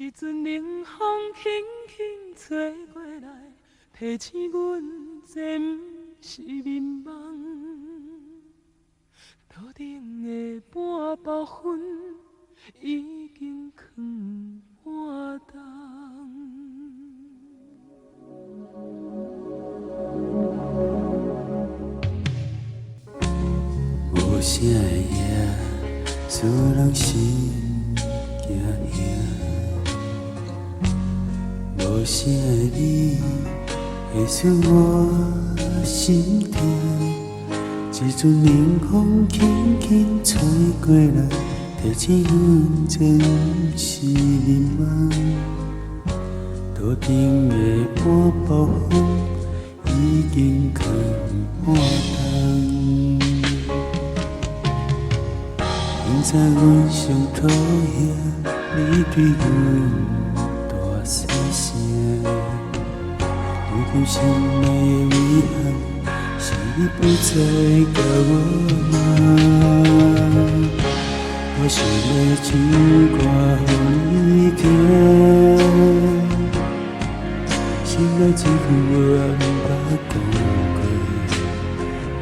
一阵冷风轻轻吹过来，提醒阮这不是眠梦。头顶的半包云已经藏半冬。无声的夜，使人心惊吓。无声的你，会使我心痛。一阵冷风轻轻吹过来，提醒阮这不是眠梦。头顶的半包云已经藏半冬。明知阮上讨厌，你对阮大细声，如今心内的遗憾，是你不再甲我问。我想要唱歌予你听，心内只有我毋捌讲过，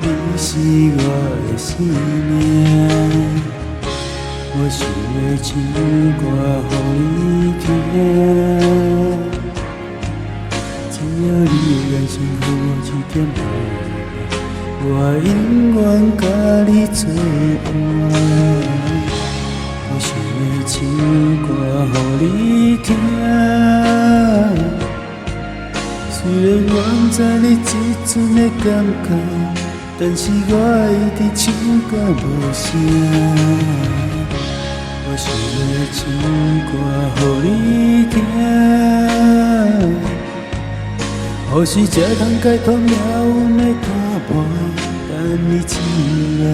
你是我的生命。我想要唱歌予你听，只要你的眼睛予我一点温暖，我永远甲你作伴。我想要唱歌予你听，虽然我不知你这阵的感觉，但是我一直唱到无声。我想要唱歌予你听，或许才通解脱命运的拖绊，等你醒来，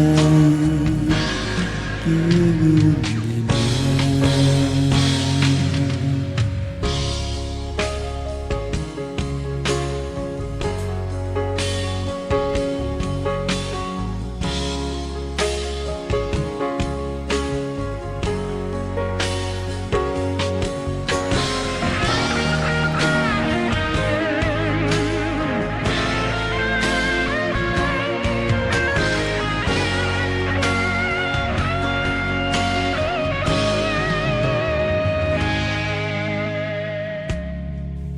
叫阮的名。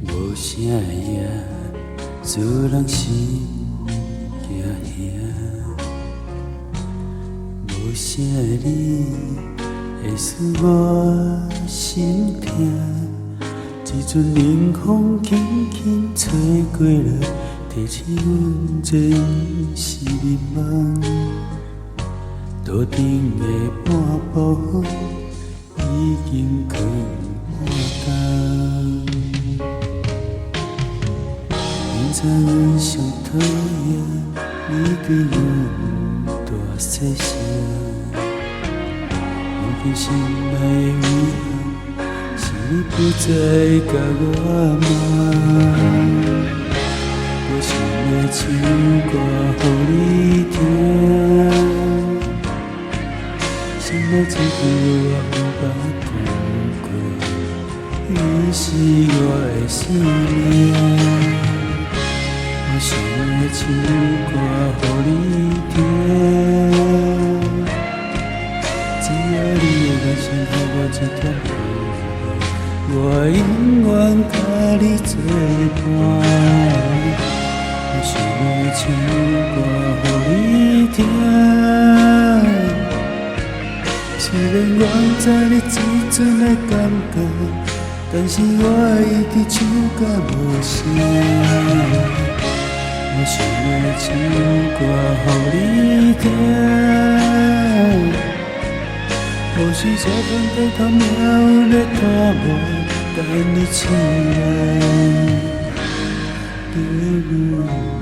无声的夜，使人心惊吓。无声的你，会使我心痛。一阵冷风轻轻吹过来，提醒阮这不是眠梦。头顶的半包云已经藏半冬。明知阮上讨厌，你对阮大细声，如今心内的遗憾，是你不再甲我问。我想要唱歌予你听，心内只有我毋捌讲过，你是我的生命。我想要唱歌予你听，只要你的眼睛予我一点温暖，我永远甲你作伴。我想要唱歌予你听，虽然我不知你这阵的感觉，但是我一直唱到无声。我想要唱歌予你听，或许才通解脱命运的拖磨，等你醒来，叫阮。